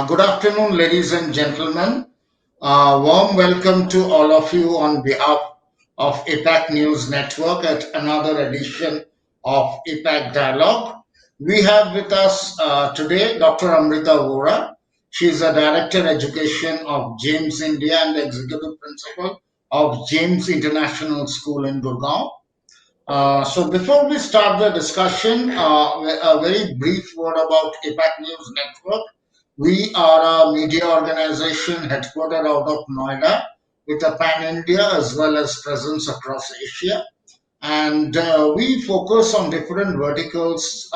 Good afternoon, ladies and gentlemen. Warm welcome to all of you on behalf of APAC News Network at another edition of APAC Dialogue. We have with us today Dr. Amrita Vohra. She is a Director Education of James India and the Executive Principal of James International School in Gurgaon. So before we start the discussion, a very brief word about APAC News Network. We are a media organization headquartered out of Noida with a pan-India as well as presence across Asia. And we focus on different verticals,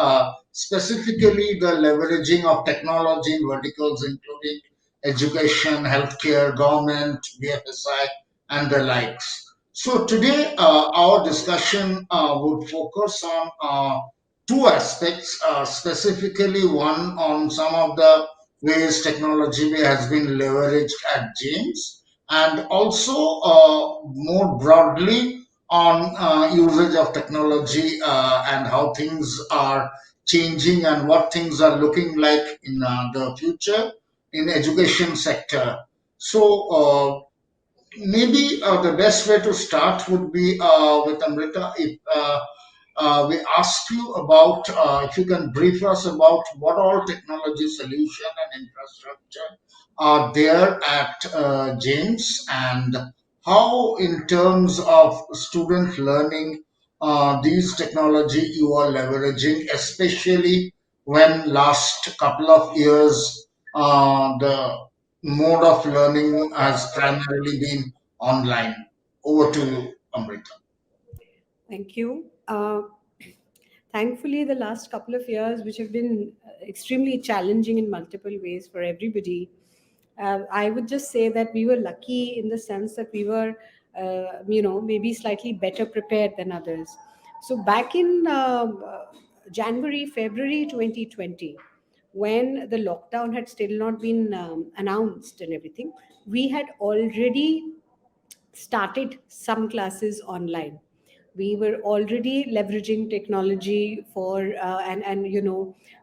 specifically the leveraging of technology in verticals including education, healthcare, government, BFSI, and the likes. So today, our discussion would focus on two aspects, specifically one on some of the ways technology has been leveraged at James, and also more broadly on usage of technology and how things are changing and what things are looking like in the future in education sector. So maybe the best way to start would be with Amrita. If we ask you about, if you can brief us about what all technology solution and infrastructure are there at James, and how, in terms of student learning, these technology you are leveraging, especially when last couple of years the mode of learning has primarily been online. Over to you, Amrita. Thank you. Thankfully, the last couple of years, which have been extremely challenging in multiple ways for everybody, I would just say that we were lucky in the sense that we were, maybe slightly better prepared than others. So back in January, February 2020, when the lockdown had still not been announced and everything, we had already started some classes online. We were already leveraging technology for and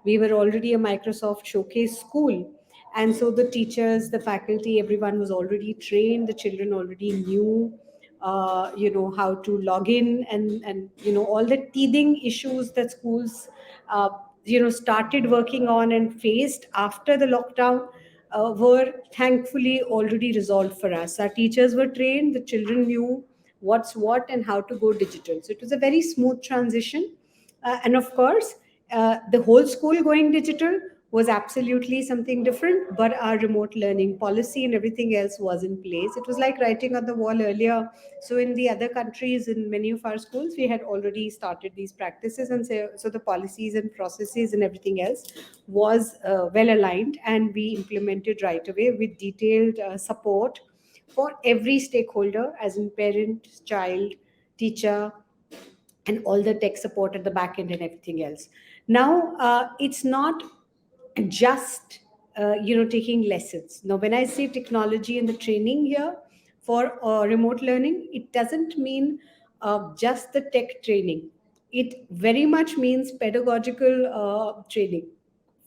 we were already a Microsoft showcase school, and so the teachers, the faculty, everyone was already trained. The children already knew how to log in, and all the teething issues that schools started working on and faced after the lockdown were thankfully already resolved for us. Our teachers were trained, the children knew what's what and how to go digital. So it was a very smooth transition. And of course, the whole school going digital was absolutely something different, but our remote learning policy and everything else was in place. It was like writing on the wall earlier. So in the other countries, in many of our schools, we had already started these practices, and so the policies and processes and everything else was well aligned, and we implemented right away with detailed support for every stakeholder, as in parent, child, teacher, and all the tech support at the back end and everything else. Now, it's not just taking lessons. Now, when I say technology and the training here for remote learning, it doesn't mean just the tech training. It very much means pedagogical training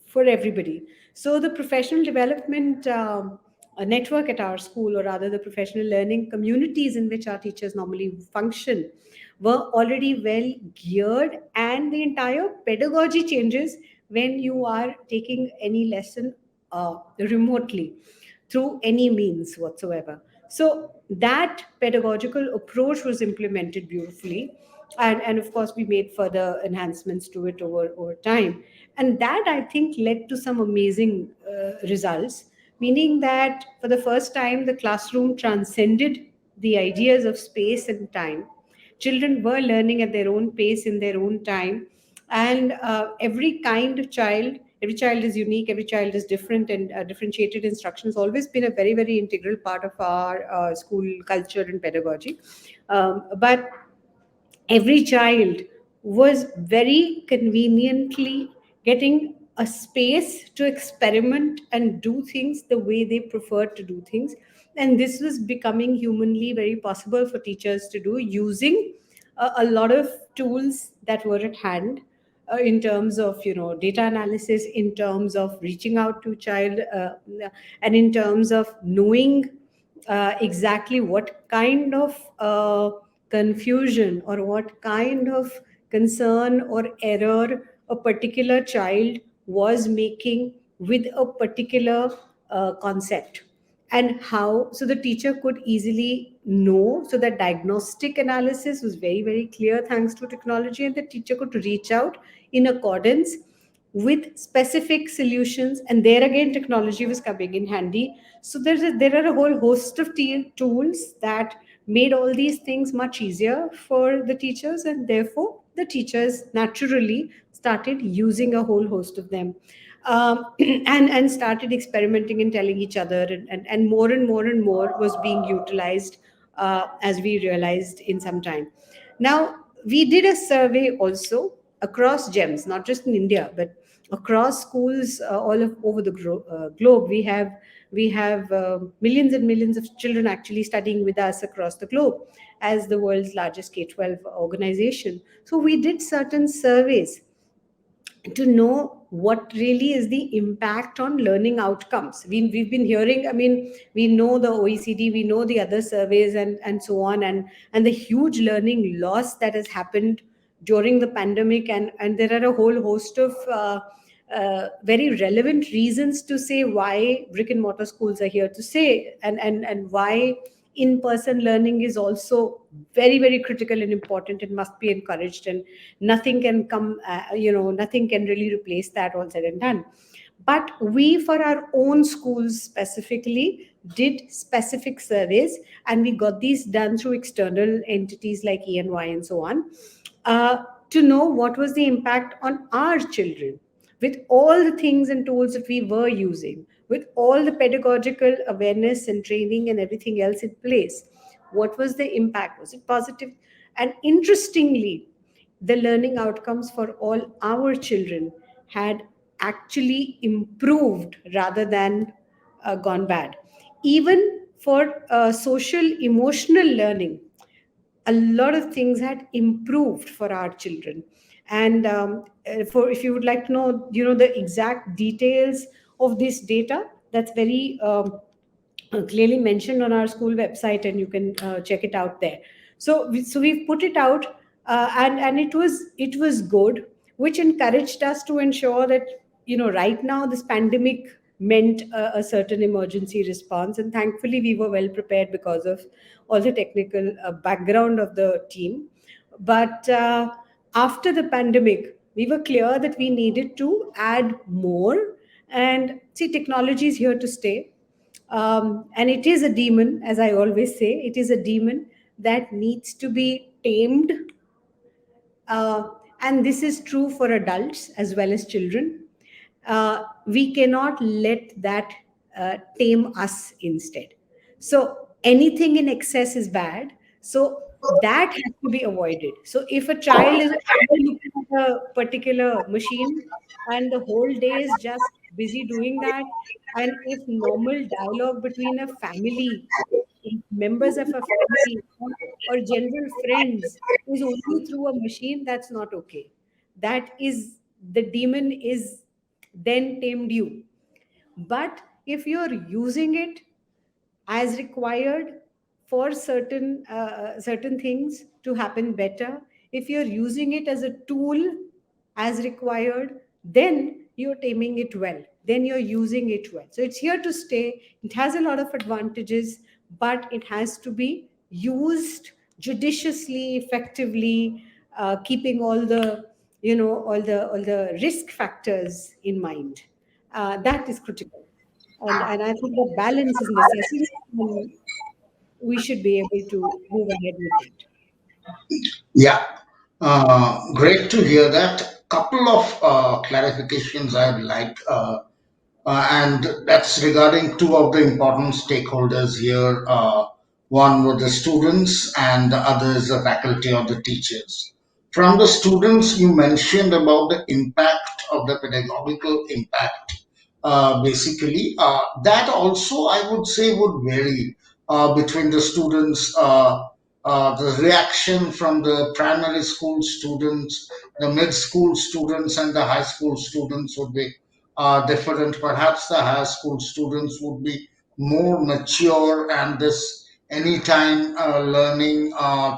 for everybody. So the professional development network at our school, or rather the professional learning communities in which our teachers normally function, were already well geared, and the entire pedagogy changes when you are taking any lesson remotely through any means whatsoever. So that pedagogical approach was implemented beautifully, and of course we made further enhancements to it over time, and that, I think, led to some amazing results, meaning that for the first time the classroom transcended the ideas of space and time. Children were learning at their own pace in their own time, and every child is unique, every child is different, and differentiated instruction has always been a very, very integral part of our school culture and pedagogy. But every child was very conveniently getting a space to experiment and do things the way they preferred to do things. And this was becoming humanly very possible for teachers to do using a lot of tools that were at hand. in terms of data analysis, in terms of reaching out to child, and in terms of knowing exactly what kind of confusion or what kind of concern or error a particular child was making with a particular concept, and how so the teacher could easily know. So that diagnostic analysis was very, very clear thanks to technology, and the teacher could reach out in accordance with specific solutions, and there again technology was coming in handy. So there are a whole host of tools that made all these things much easier for the teachers, and therefore the teachers naturally started using a whole host of them, and started experimenting and telling each other, and more and more and more was being utilized, as we realized in some time. Now, we did a survey also across GEMS, not just in India, but across schools over the globe. We have millions and millions of children actually studying with us across the globe as the world's largest K-12 organization. So we did certain surveys to know what really is the impact on learning outcomes. We've been hearing, I mean, we know the OECD, we know the other surveys, and so on, and the huge learning loss that has happened during the pandemic, and there are a whole host of very relevant reasons to say why brick and mortar schools are here to stay, and why in-person learning is also very, very critical and important and must be encouraged, and nothing can come nothing can really replace that, all said and done. But we, for our own schools specifically, did specific surveys, and we got these done through external entities like ENY and so on, to know what was the impact on our children with all the things and tools that we were using, with all the pedagogical awareness and training and everything else in place. What was the impact? Was it positive? And interestingly, the learning outcomes for all our children had actually improved rather than gone bad. Even for social emotional learning, a lot of things had improved for our children. And for if you would like to know, the exact details of this data, that's very clearly mentioned on our school website, and you can check it out there. So we've put it out, and it was good, which encouraged us to ensure that right now this pandemic meant a certain emergency response, and thankfully we were well prepared because of all the technical background of the team. But after the pandemic, we were clear that we needed to add more. And see, technology is here to stay, and it is a demon, as I always say, it is a demon that needs to be tamed. uh, and this is true for adults as well as children. We cannot let that tame us instead. So anything in excess is bad. So that has to be avoided. So if a child is only looking at a particular machine and the whole day is just busy doing that, and if normal dialogue between a family, members of a family, or general friends is only through a machine, that's not okay. That is, the demon is then tamed you. But if you're using it as required for certain things to happen better, if you're using it as a tool as required, then you're taming it well, then you're using it well. So it's here to stay. It has a lot of advantages, but it has to be used judiciously, effectively, keeping all the risk factors in mind. That is critical, and I think the balance is necessary, and we should be able to move ahead with it. Yeah, great to hear that. Couple of clarifications I'd like, and that's regarding two of the important stakeholders here. One were the students, and the other is the faculty or the teachers. From the students, you mentioned about the impact of the pedagogical impact. Basically, that also I would say would vary between the students. the reaction from the primary school students, the mid school students, and the high school students would be different. Perhaps the high school students would be more mature, and this anytime learning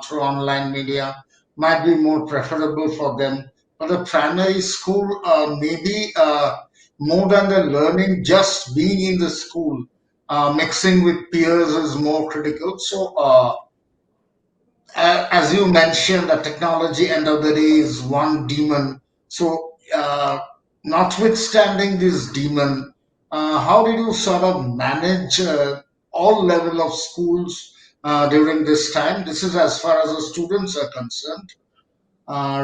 through online media might be more preferable for them. But the primary school, maybe more than the learning, just being in the school, mixing with peers is more critical. So, as you mentioned, the technology end of the day is one demon. So, notwithstanding this demon, how did you sort of manage all level of schools during this time? This is as far as the students are concerned.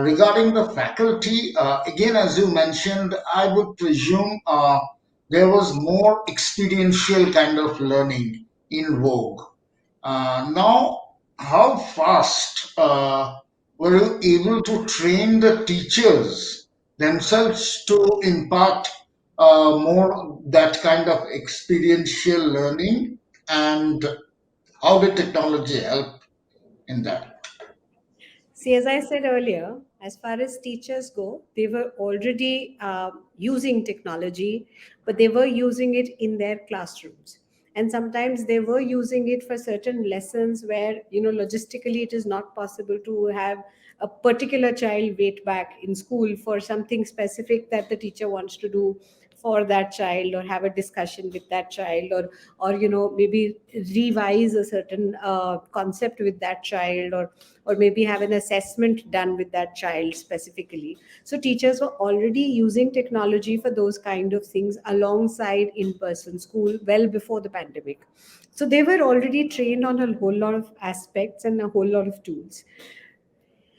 Regarding the faculty, again, as you mentioned, I would presume there was more experiential kind of learning in vogue. Now, how fast were you able to train the teachers themselves to impart more that kind of experiential learning, and how did technology help in that? See, as I said earlier, as far as teachers go, they were already using technology, but they were using it in their classrooms. And sometimes they were using it for certain lessons where, logistically it is not possible to have a particular child wait back in school for something specific that the teacher wants to do for that child, or have a discussion with that child, or maybe revise a certain concept with that child, or maybe have an assessment done with that child specifically. So teachers were already using technology for those kind of things alongside in person school well before the pandemic. So they were already trained on a whole lot of aspects and a whole lot of tools.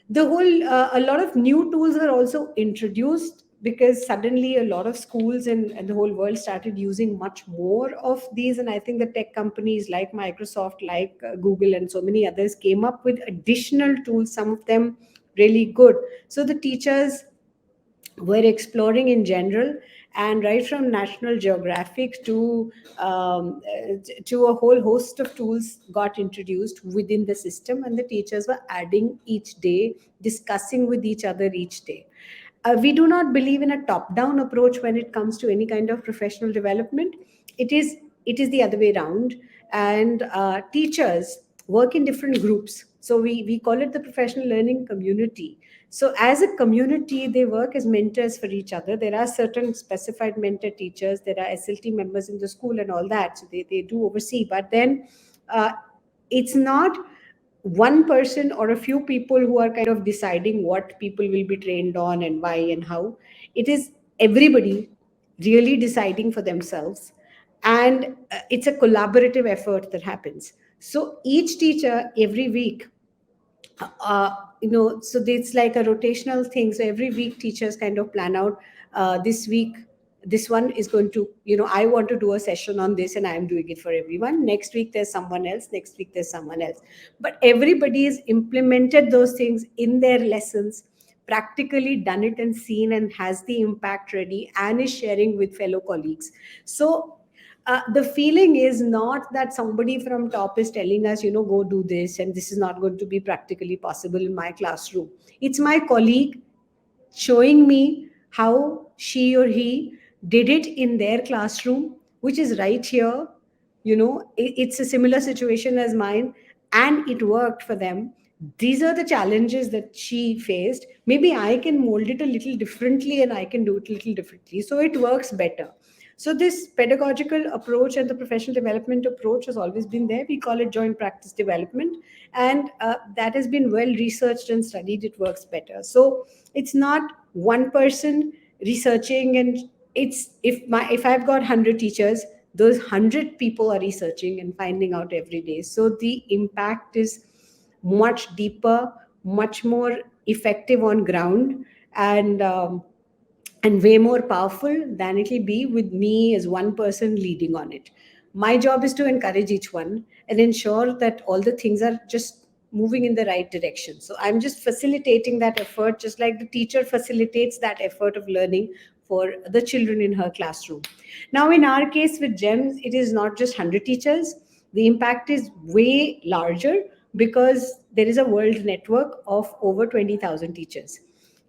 The whole A lot of new tools are also introduced because suddenly a lot of schools and the whole world started using much more of these. And I think the tech companies like Microsoft, like Google, and so many others came up with additional tools, some of them really good. So the teachers were exploring in general, and right from National Geographic to a whole host of tools got introduced within the system, and the teachers were adding each day, discussing with each other each day. We do not believe in a top-down approach when it comes to any kind of professional development. It is the other way around, and teachers work in different groups. So we call it the professional learning community. So as a community, they work as mentors for each other. There are certain specified mentor teachers. There are SLT members in the school and all that. So they do oversee. But then uh, it's not one person or a few people who are kind of deciding what people will be trained on and why and how. It is everybody really deciding for themselves. And it's a collaborative effort that happens. So each teacher every week, so it's like a rotational thing. So every week teachers kind of plan out, this week this one is going to, I want to do a session on this and I am doing it for everyone. Next week there's someone else, next week there's someone else. But everybody has implemented those things in their lessons, practically done it and seen, and has the impact ready and is sharing with fellow colleagues. So the feeling is not that somebody from top is telling us, go do this, and this is not going to be practically possible in my classroom. It's my colleague showing me how she or he did it in their classroom, which is right here. It's a similar situation as mine, and it worked for them. These are the challenges that she faced. Maybe I can mold it a little differently and I can do it a little differently. So it works better. So this pedagogical approach and the professional development approach has always been there. We call it joint practice development, and that has been well researched and studied. It works better. So it's not one person researching, and if I've got 100 teachers, those 100 people are researching and finding out every day. So the impact is much deeper, much more effective on ground, and way more powerful than it'll be with me as one person leading on it. My job is to encourage each one and ensure that all the things are just moving in the right direction. So I'm just facilitating that effort, just like the teacher facilitates that effort of learning for the children in her classroom. Now, in our case with GEMS, it is not just 100 teachers. The impact is way larger, because there is a world network of over 20,000 teachers,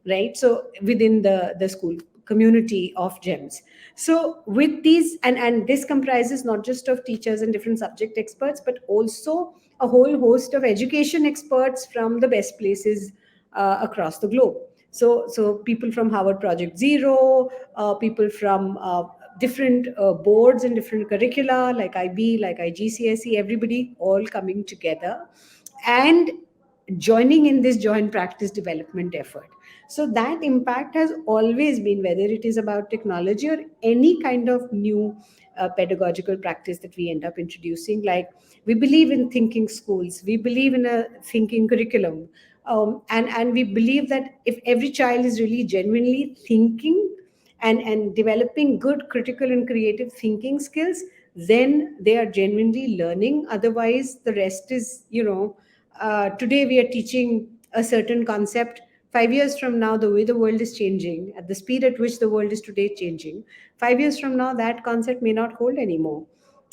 right? So within the school community of gems. So with these, and this comprises not just of teachers and different subject experts, but also a whole host of education experts from the best places across the globe. So people from Harvard Project Zero, people from different boards and different curricula like IB, like IGCSE, everybody all coming together and joining in this joint practice development effort. So that impact has always been, whether it is about technology or any kind of new pedagogical practice that we end up introducing. Like, we believe in thinking schools, we believe in a thinking curriculum, and we believe that if every child is really genuinely thinking and developing good critical and creative thinking skills, then they are genuinely learning. Otherwise, the rest is, today we are teaching a certain concept. 5 years from now, the way the world is changing, at the speed at which the world is today changing, 5 years from now, that concept may not hold anymore.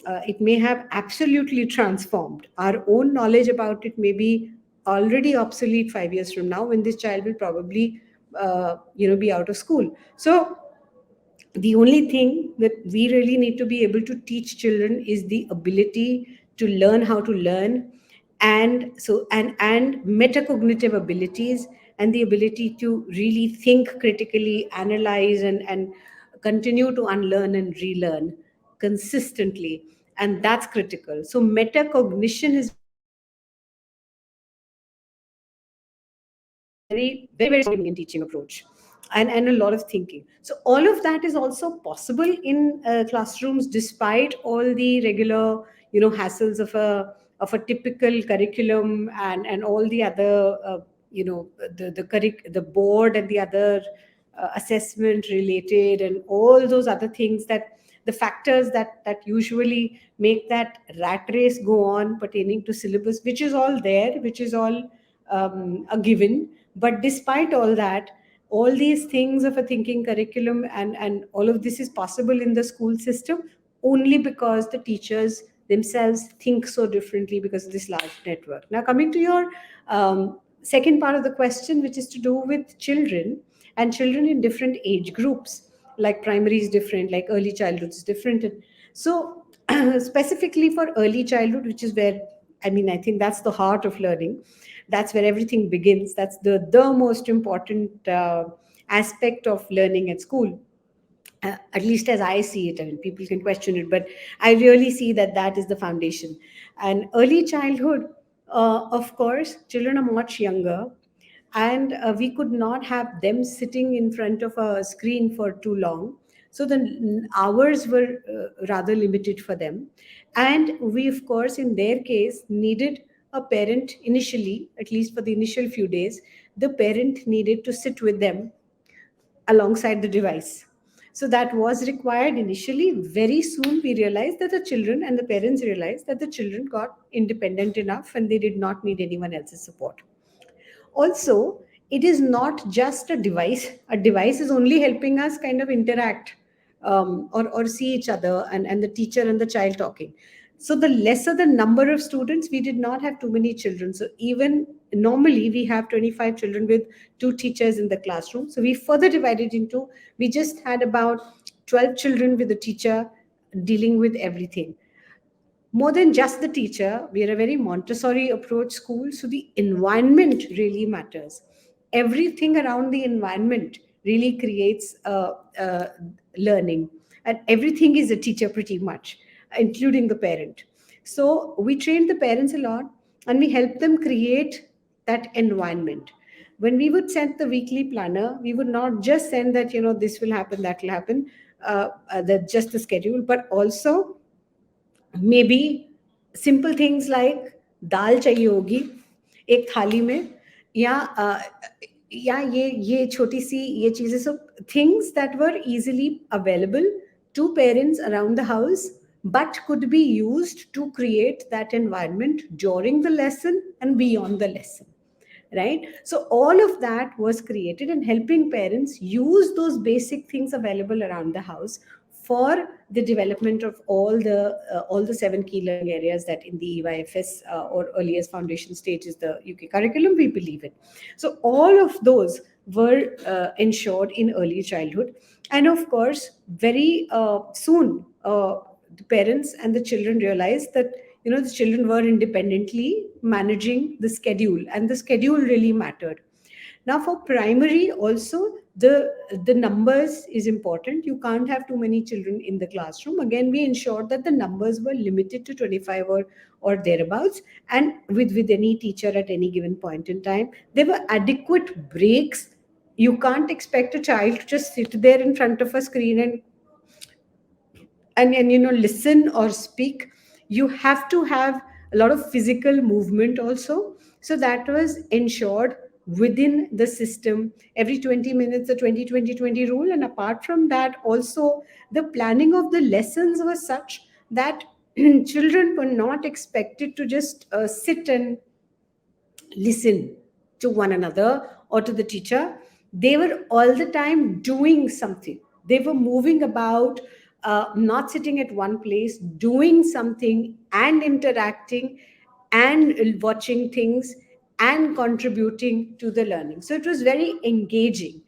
It may have absolutely transformed. Our own knowledge about it may be already obsolete 5 years from now, when this child will probably be out of school. So the only thing that we really need to be able to teach children is the ability to learn how to learn, and metacognitive abilities, and the ability to really think critically, analyze, and continue to unlearn and relearn consistently. And that's critical. So metacognition has been very strong in teaching approach, and a lot of thinking. So all of that is also possible in classrooms, despite all the regular hassles of a typical curriculum, and all the other the board and the other assessment related, and all those other things, that the factors that usually make that rat race go on pertaining to syllabus, which is all there, which is all a given. But despite all that, all these things of a thinking curriculum, and all of this is possible in the school system only because the teachers themselves think so differently because of this large network. Now, coming to your second part of the question, which is to do with children, and children in different age groups, like primary is different, like early childhood is different. And so specifically for early childhood, which is where, I think that's the heart of learning, that's where everything begins, that's the most important aspect of learning at school, at least as I see it. I mean, people can question it, but I really see that that is the foundation. And early childhood, of course, children are much younger, and we could not have them sitting in front of a screen for too long. So the hours were rather limited for them. And we, of course, in their case, needed a parent initially, at least for the initial few days. The parent needed to sit with them alongside the device. So that was required initially. Very soon, we realized that the children and the parents realized that the children got independent enough and they did not need anyone else's support. Also, it is not just a device is only helping us kind of interact, or see each other, and the teacher and the child talking. So the lesser the number of students, we did not have too many children. So even normally we have 25 children with two teachers in the classroom. So we further divided into, we just had about 12 children with a teacher dealing with everything. More than just the teacher, we are a very Montessori approach school, so the environment really matters. Everything around the environment really creates learning, and everything is a teacher pretty much, including the parent. So we trained the parents a lot, and we helped them create that environment. When we would send the weekly planner, we would not just send that, this will happen, that will happen, that just the schedule, but also maybe simple things like दाल चाहिए होगी एक थाली में, या ये छोटी सी ये चीजें, सब things that were easily available to parents around the house, but could be used to create that environment during the lesson and beyond the lesson, right? So all of that was created, and helping parents use those basic things available around the house for the development of all the seven key learning areas that in the EYFS or earliest foundation stage is the UK curriculum we believe in. So all of those were ensured in early childhood, and of course, very soon. The parents and the children realized that the children were independently managing the schedule, and the schedule really mattered. Now for primary also, the numbers is important. You can't have too many children in the classroom. Again, we ensured that the numbers were limited to 25 or thereabouts, and with any teacher at any given point in time. There were adequate breaks. You can't expect a child to just sit there in front of a screen and listen or speak. You have to have a lot of physical movement also. So that was ensured within the system. Every 20 minutes, the 20 20 20 rule. And apart from that also, the planning of the lessons was such that children were not expected to just sit and listen to one another or to the teacher. They were all the time doing something. They were moving about, not sitting at one place, doing something and interacting and watching things and contributing to the learning. So it was very engaging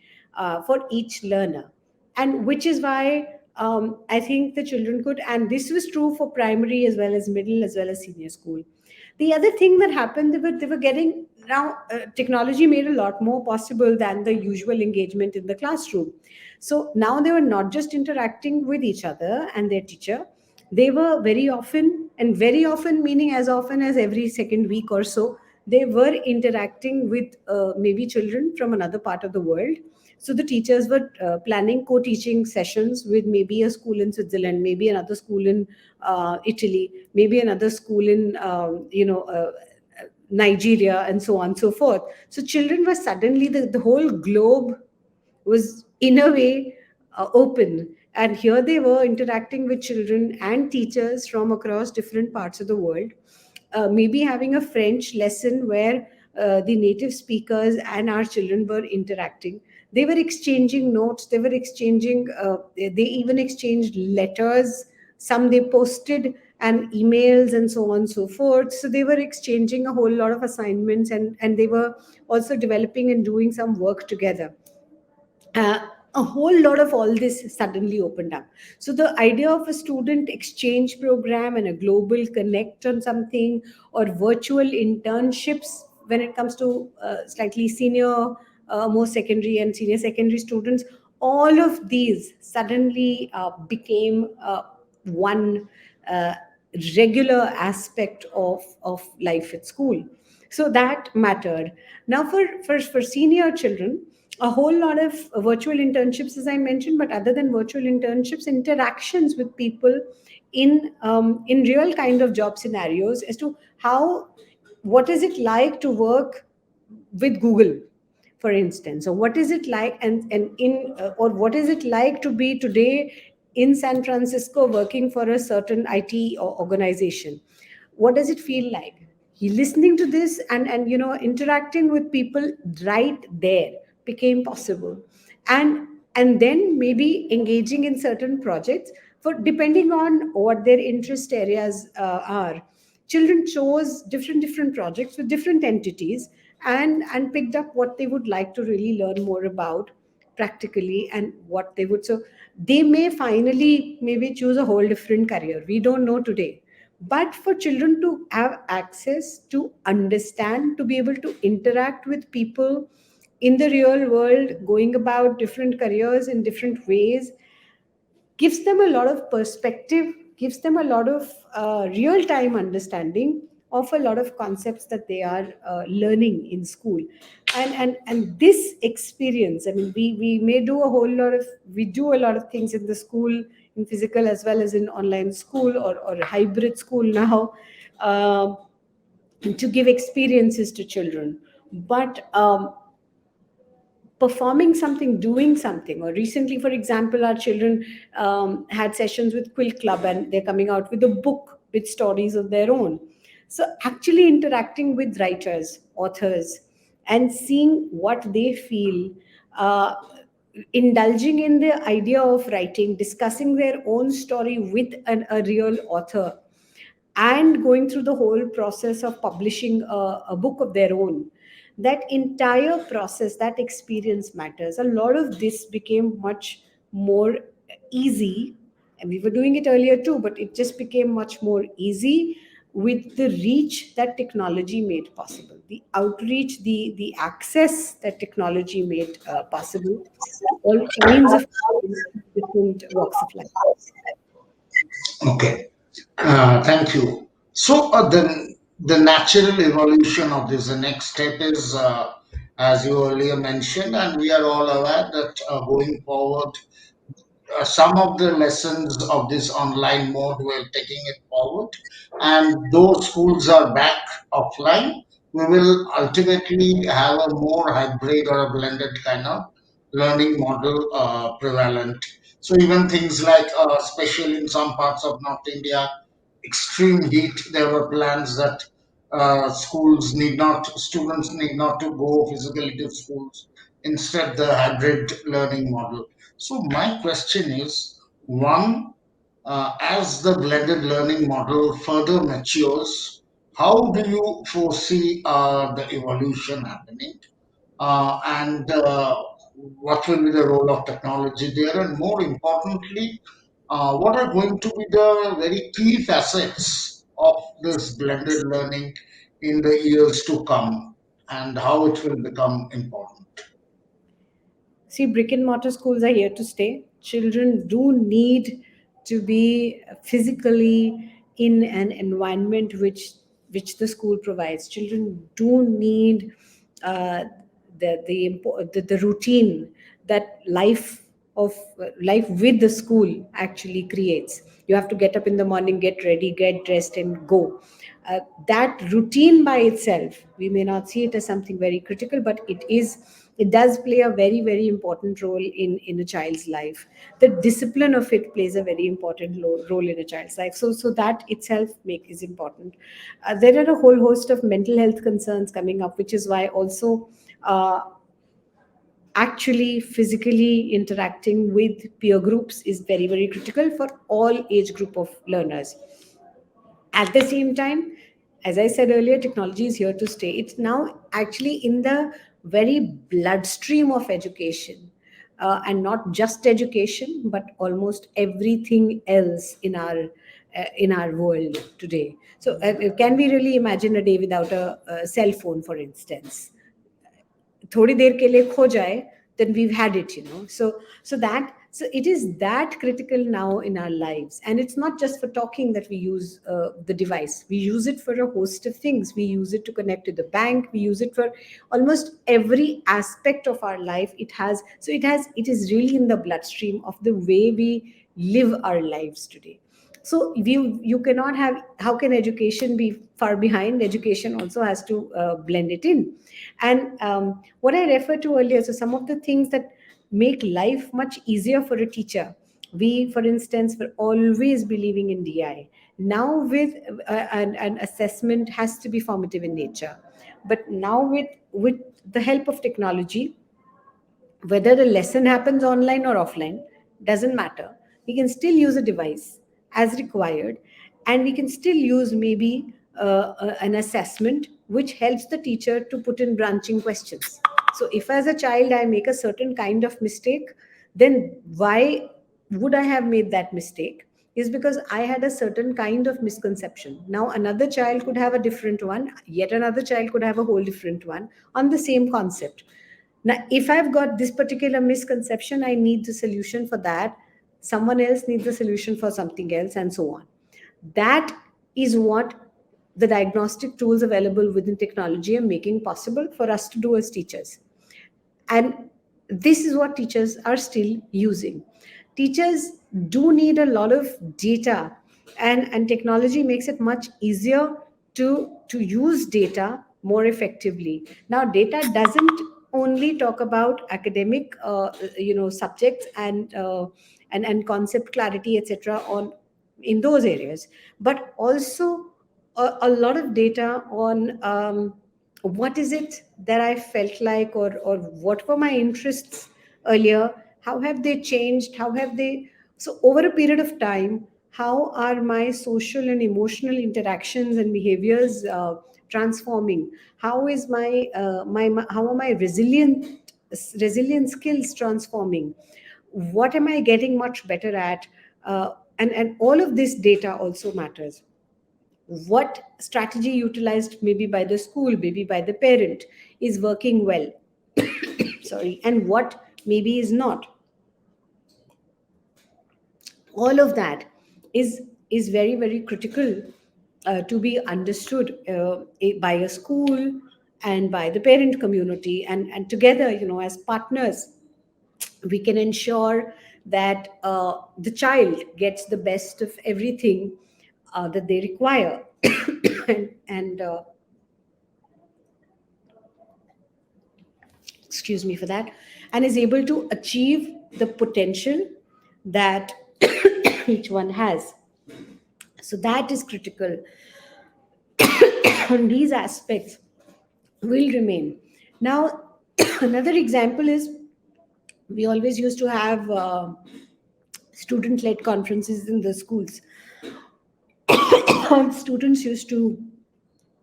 for each learner. And which is why I think the children could, and this was true for primary as well as middle as well as senior school. The other thing that happened, they were getting now, technology made a lot more possible than the usual engagement in the classroom. So now they were not just interacting with each other and their teacher. They were very often, and very often meaning as often as every second week or so, they were interacting with maybe children from another part of the world. So the teachers were planning co-teaching sessions with maybe a school in Switzerland, maybe another school in Italy, maybe another school in Nigeria, and so on and so forth. So children were suddenly, the whole globe was in a way open, and here they were interacting with children and teachers from across different parts of the world. Maybe having a French lesson where the native speakers and our children were interacting. They were exchanging notes, they were exchanging, they even exchanged letters. Some they posted and emails and so on and so forth. So they were exchanging a whole lot of assignments, and they were also developing and doing some work together. uh, a whole lot of all this suddenly opened up. So the idea of a student exchange program and a global connect on something, or virtual internships when it comes to slightly senior, more secondary and senior secondary students, all of these suddenly became one uh, regular aspect of life at school. So that mattered. Now for senior children, a whole lot of virtual internships, as I mentioned, but other than virtual internships, interactions with people in real kind of job scenarios as to how, what is it like to work with Google, for instance, or what is it like, and in or what is it like to be today in San Francisco working for a certain IT organization. What does it feel like? He listening to this and interacting with people right there became possible. And then maybe engaging in certain projects, for depending on what their interest areas are. Children chose different projects with different entities, and picked up what they would like to really learn more about practically, and what they would, so they may finally maybe choose a whole different career. We don't know today. But for children to have access to understand, to be able to interact with people in the real world, going about different careers in different ways, gives them a lot of perspective, gives them a lot of real time understanding of a lot of concepts that they are learning in school. And this experience, I mean, we may do a whole lot of, we do a lot of things in the school, in physical as well as in online school, or hybrid school now, um, to give experiences to children. But performing something, doing something. Or recently, for example, our children had sessions with Quill Club, and they're coming out with a book with stories of their own. So actually interacting with writers, authors, and seeing what they feel, uh, indulging in the idea of writing, discussing their own story with a real author, and going through the whole process of publishing a book of their own. That entire process, that experience matters. A lot of this became much more easy, and we were doing it earlier too, but it just became much more easy with the reach that technology made possible, the outreach, the access that technology made possible to all kinds of different walks of life. Okay. Thank you. So the natural evolution of this, the next step is, as you earlier mentioned, and we are all aware that going forward, some of the lessons of this online mode we're taking it forward, and those schools are back offline, we will ultimately have a more hybrid or a blended kind of learning model prevalent. So even things like, especially in some parts of North India, extreme heat, there were plans that students need not to go physically to schools, instead the hybrid learning model. So my question is, one, as the blended learning model further matures, how do you foresee the evolution happening? And what will be the role of technology there? And more importantly, what are going to be the very key facets of this blended learning in the years to come, and how it will become important? See, brick and mortar schools are here to stay. Children do need to be physically in an environment which the school provides. Children do need uh, the routine that life with the school actually creates. You have to get up in the morning, get ready, get dressed, and go. That routine by itself, we may not see it as something very critical, but it does play a very very important role in a child's life. The discipline of it plays a very important role in a child's life. So that itself is important. There are a whole host of mental health concerns coming up, which is why also uh, actually physically interacting with peer groups is very very critical for all age group of learners. At the same time, as I said earlier, technology is here to stay. It's now actually in the very bloodstream of education, and not just education, but almost everything else in our world today. So, can we really imagine a day without a cell phone, for instance? थोड़ी देर के लिए खो जाए, then we've had it, so it is that critical now in our lives. And it's not just for talking that we use the device. We use it for a host of things. We use it to connect to the bank. We use it for almost every aspect of our life. It is really in the bloodstream of the way we live our lives today. So you cannot have, how can education be far behind? Education also has to blend it in. And what I referred to earlier, so some of the things that make life much easier for a teacher. We, for instance, were always believing in DI. Now, with an assessment has to be formative in nature, but now with the help of technology, whether the lesson happens online or offline doesn't matter. We can still use a device as required, and we can still use maybe an assessment which helps the teacher to put in branching questions. So if as a child I make a certain kind of mistake, then why would I have made that mistake? Is because I had a certain kind of misconception. Now another child could have a different one, yet another child could have a whole different one on the same concept. Now, if I've got this particular misconception, I need the solution for that. Someone else needs the solution for something else, and so on. That is what the diagnostic tools available within technology are making possible for us to do as teachers. And this is what teachers are still using. Teachers do need a lot of data, and technology makes it much easier to use data more effectively. Now data doesn't only talk about academic subjects and concept clarity, etc., on in those areas, but also a lot of data on what is it that I felt like, or what were my interests earlier, How have they changed? How have they, so over a period of time, how are my social and emotional interactions and behaviors transforming? How is how are my resilient skills transforming? What am I getting much better at? And all of this data also matters. What strategy utilized maybe by the school, maybe by the parent, is working well, sorry, and what maybe is not. All of that is very, very critical to be understood by a school and by the parent community, and together, as partners, we can ensure that the child gets the best of everything that they require. And excuse me for that, and is able to achieve the potential that each one has. So that is critical. And these aspects will remain. Now, another example is, we always used to have student led conferences in the schools. Students used to,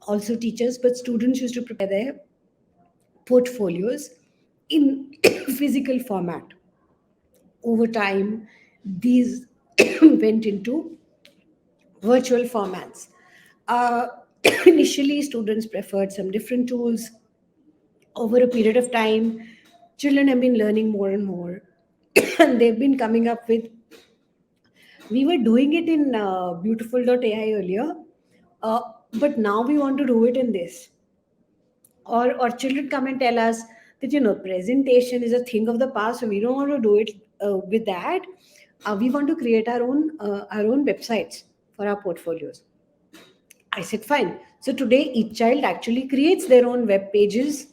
also teachers, but students used to prepare their portfolios in physical format. Over time, these went into virtual formats. Uh, Initially, students preferred some different tools. Over a period of time, children have been learning more and more, and they've been coming up with. We were doing it in beautiful.ai earlier, uh, but now we want to do it in this. Or children come and tell us that, presentation is a thing of the past, so we don't want to do it with that. We want to create our own websites for our portfolios. I said, fine. So today, each child actually creates their own web pages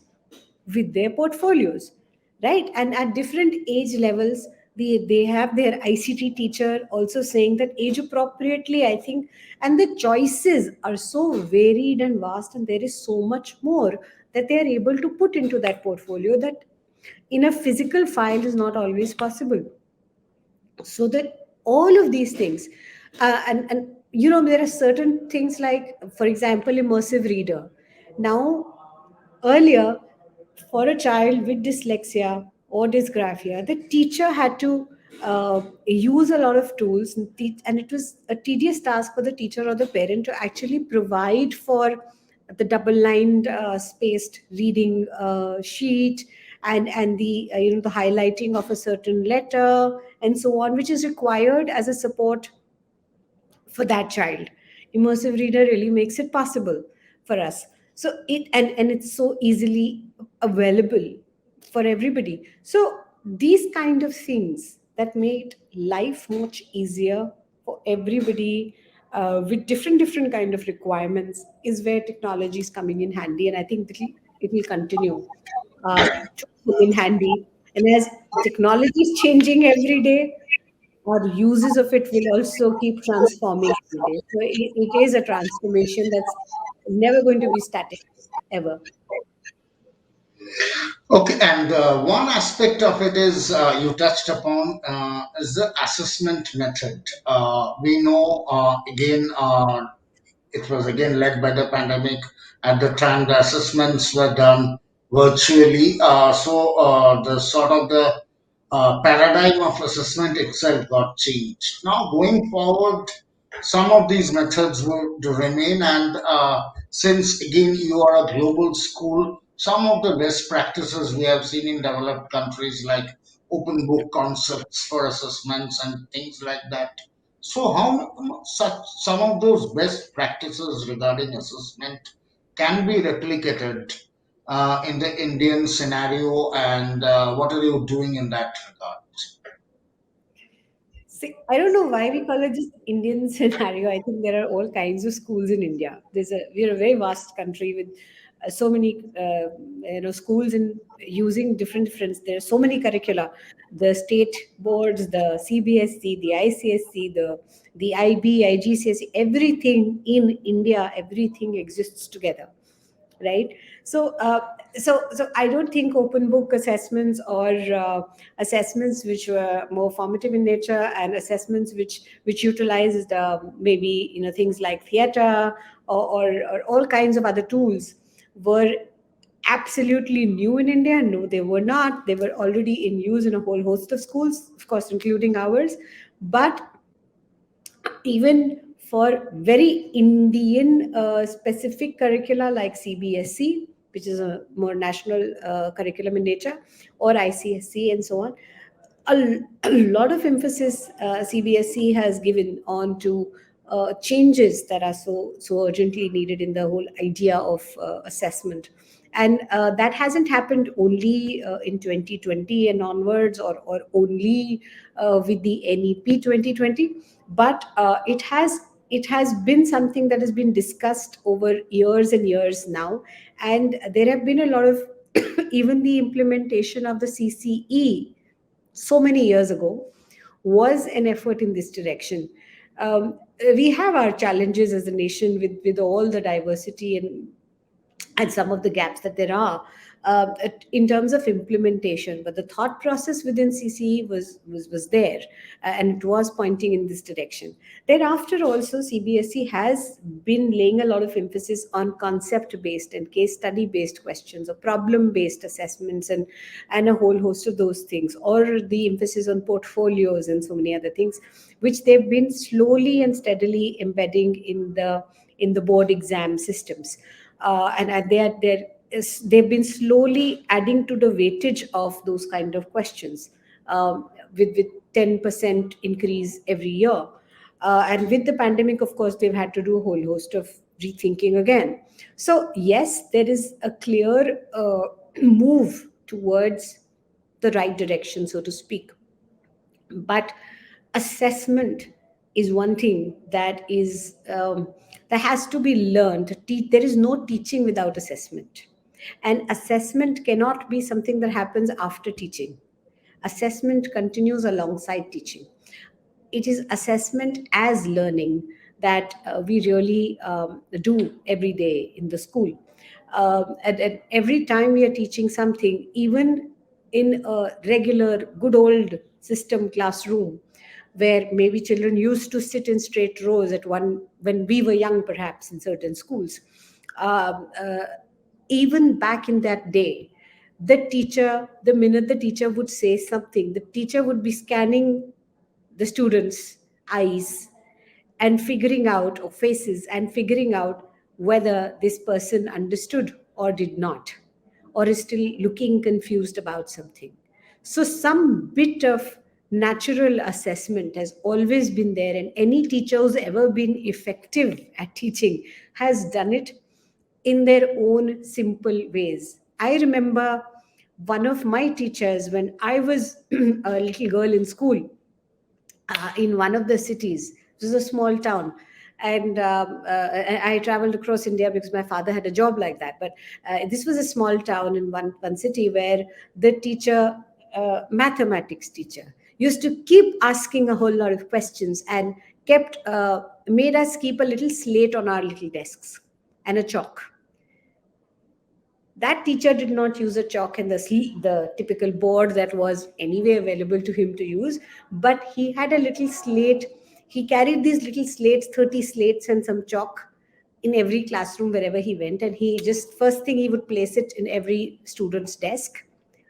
with their portfolios, right? And at different age levels, they have their ICT teacher also saying that age appropriately, I think, and the choices are so varied and vast, and there is so much more that they are able to put into that portfolio that in a physical file is not always possible. So that all of these things, and there are certain things like, for example, immersive reader. Now, earlier, for a child with dyslexia or dysgraphia, the teacher had to use a lot of tools, and it was a tedious task for the teacher or the parent to actually provide for the double-lined, spaced reading sheet, and the highlighting of a certain letter and so on, which is required as a support for that child. Immersive reader really makes it possible for us. So and it's so easily available for everybody. So these kind of things that made life much easier for everybody, with different kind of requirements, is where technology is coming in handy, and I think it will continue to come in handy. And as technology is changing every day, our uses of it will also keep transforming every day. So it is a transformation that's never going to be static, ever. Okay, and one aspect of it is you touched upon is the assessment method. We know again it was again led by the pandemic. At the time, the assessments were done virtually. So the sort of the paradigm of assessment itself got changed. Now, going forward, some of these methods will to remain. And since again you are a global school, some of the best practices we have seen in developed countries like open book concepts for assessments and things like that. So, how such some of those best practices regarding assessment can be replicated in the Indian scenario, and what are you doing in that regard? See, I don't know why we call it just Indian scenario. I think there are all kinds of schools in India. We're a very vast country with so many schools in using different. There are so many curricula, the state boards, the CBSC, the ICSC, the IB, IGCSE, everything in India, everything exists together. right? So I don't think open book assessments or assessments which were more formative in nature, and assessments which utilized maybe things like theater, or all kinds of other tools, were absolutely new in India. No, they were not. They were already in use in a whole host of schools, of course, including ours. But even for very Indian specific curricula like CBSE, which is a more national curriculum in nature, or ICSE, and so on, a lot of emphasis CBSE has given on to changes that are so urgently needed in the whole idea of assessment. And that hasn't happened only in 2020 and onwards, or only with the NEP 2020, but it has been something that has been discussed over years and years now. And there have been a lot of even the implementation of the CCE so many years ago was an effort in this direction. We have our challenges as a nation with all the diversity and some of the gaps that there are in terms of implementation, but the thought process within CCE was there, and it was pointing in this direction. Thereafter, also CBSE has been laying a lot of emphasis on concept based and case study based questions, or problem based assessments, and a whole host of those things, or the emphasis on portfolios and so many other things, which they've been slowly and steadily embedding in the board exam systems. And they've been slowly adding to the weightage of those kind of questions, with 10% increase every year. And with the pandemic, of course, they've had to do a whole host of rethinking again. So yes, there is a clear move towards the right direction, so to speak. But assessment is one thing that has to be learned. There is no teaching without assessment, and assessment cannot be something that happens after teaching. Assessment continues alongside teaching. It is assessment as learning that we really do every day in the school. And every time we are teaching something, even in a regular, good old system classroom, where maybe children used to sit in straight rows at one when we were young, perhaps in certain schools. Um, uh, Even back in that day, the minute the teacher would say something, the teacher would be scanning the students' eyes and figuring out, or faces, and figuring out whether this person understood or did not, or is still looking confused about something. So some bit of natural assessment has always been there, and any teacher who's ever been effective at teaching has done it in their own simple ways. I remember one of my teachers when I was a little girl in school, in one of the cities. It was a small town. And I traveled across India because my father had a job like that. But this was a small town in one city where the teacher, mathematics teacher, used to keep asking a whole lot of questions, and kept made us keep a little slate on our little desks and a chalk. That teacher did not use a chalk and the typical board that was anyway available to him to use, but he had a little slate. He carried these little slates, 30 slates and some chalk, in every classroom wherever he went, and he just, first thing, he would place it in every student's desk,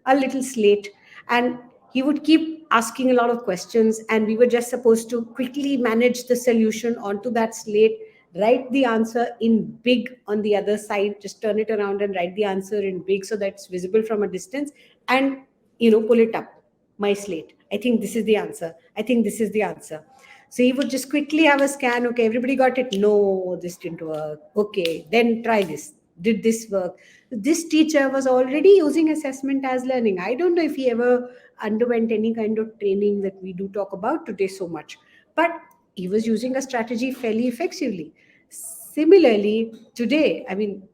a little slate. And he would keep asking a lot of questions, and we were just supposed to quickly manage the solution onto that slate, write the answer in big on the other side, just turn it around and write the answer in big so that it's visible from a distance, and pull it up. My slate, I think this is the answer, I think this is the answer. So he would just quickly have a scan. Okay, everybody got it? No, this didn't work. Okay, then try this. Did this work? This teacher was already using assessment as learning. I don't know if he ever underwent any kind of training that we do talk about today so much, but he was using a strategy fairly effectively. Similarly, today, I mean,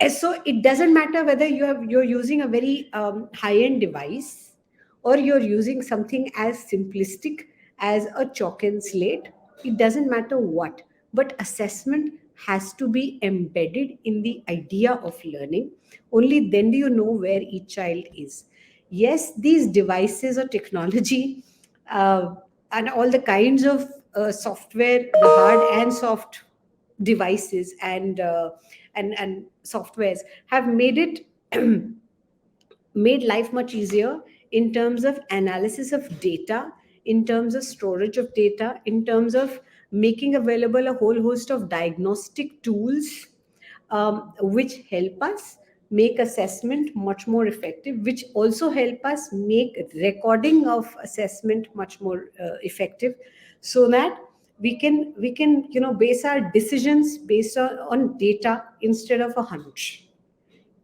so it doesn't matter whether you're using a very high-end device, or you're using something as simplistic as a chalk and slate. It doesn't matter what, but assessment has to be embedded in the idea of learning. Only then do you know where each child is. Yes, these devices or technology, and all the kinds of software, the hard and soft devices and softwares have made it made life much easier in terms of analysis of data, in terms of storage of data, in terms of making available a whole host of diagnostic tools, which help us make assessment much more effective, which also help us make recording of assessment much more effective, so that we can base our decisions based on data instead of a hunch.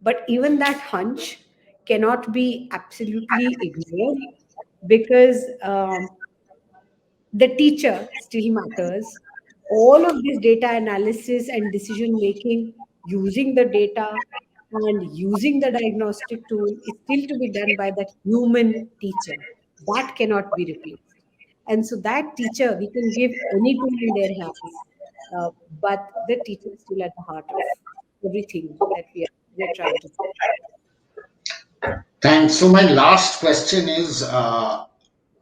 But even that hunch cannot be absolutely ignored, because the teacher still matters. All of this data analysis and decision making using the data and using the diagnostic tool is still to be done by the human teacher. That cannot be replaced. And so that teacher, we can give any tool in their hands, but the teacher is still at the heart of everything that we are trying to do. Thanks. So my last question is,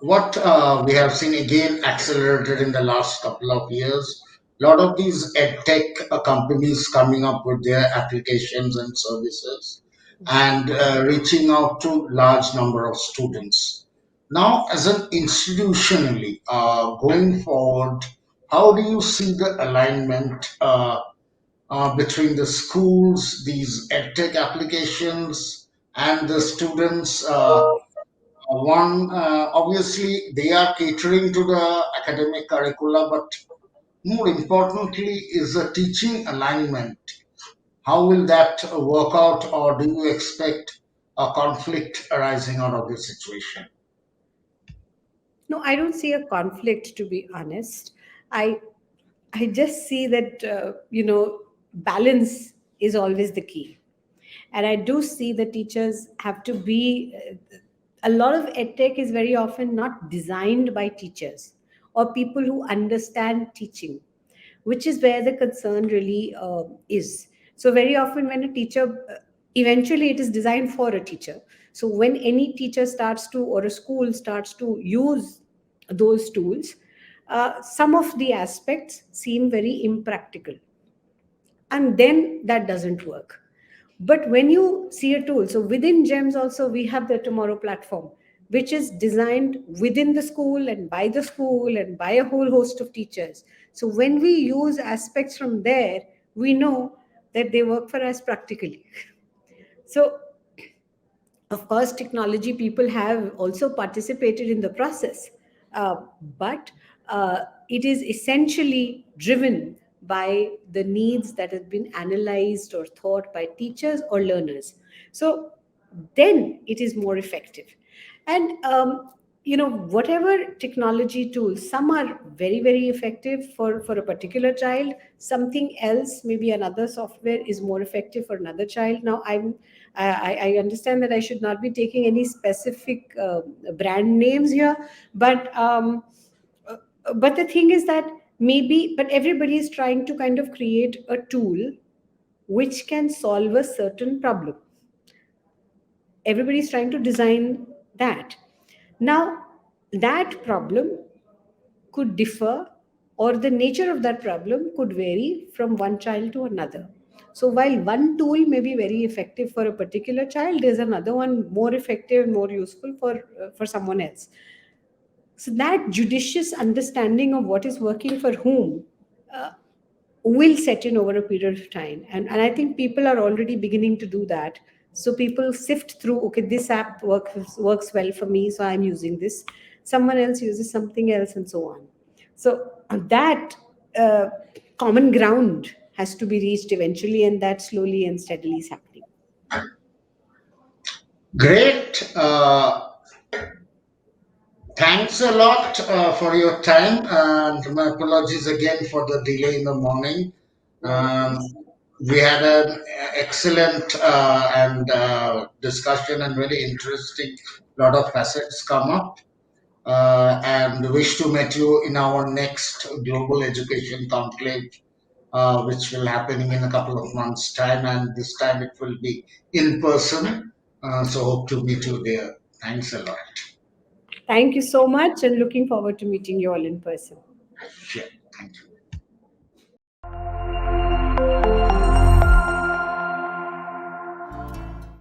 what we have seen again accelerated in the last couple of years. A lot of these edtech companies coming up with their applications and services and reaching out to large number of students. Now, as an institutionally going forward, how do you see the alignment between the schools, these edtech applications, and the students? One, obviously, they are catering to the academic curricula, but more importantly, is the teaching alignment. How will that work out, or do you expect a conflict arising out of this situation? No, I don't see a conflict, to be honest. I I just see that balance is always the key, and I do see the teachers have to be. A lot of edtech is very often not designed by teachers or people who understand teaching, which is where the concern really is. So very often when a teacher, eventually it is designed for a teacher. So when any teacher starts to, or a school starts to use those tools, some of the aspects seem very impractical, and then that doesn't work. But when you see a tool, so within GEMS also we have the Tomorrow platform, which is designed within the school and by the school and by a whole host of teachers. So when we use aspects from there, we know that they work for us practically. So of course, technology people have also participated in the process, uh, but it is essentially driven by the needs that have been analyzed or thought by teachers or learners. So then it is more effective. And whatever technology tools, some are very very effective for a particular child, something else, maybe another software is more effective for another child. Now I understand that I should not be taking any specific brand names here, but uh, but the thing is that maybe, but everybody is trying to kind of create a tool which can solve a certain problem. Everybody is trying to design that. Now, that problem could differ, or the nature of that problem could vary from one child to another. So while one tool may be very effective for a particular child, there's another one more effective and more useful for someone else. So that judicious understanding of what is working for whom uh, will set in over a period of time. And I think people are already beginning to do that. So people sift through, okay, this app works well for me, so I'm using this. Someone else uses something else, and so on. So that uh, common ground has to be reached eventually, and that slowly and steadily is happening. Great. Thanks a lot for your time, and my apologies again for the delay in the morning. No, Um, we had an excellent and discussion and very interesting lot of facets come up, and wish to meet you in our next global education conclave which will happening in a couple of months' time, and this time it will be in person. So hope to meet you there. Thanks a lot. Thank you so much, and looking forward to meeting you all in person. Sure.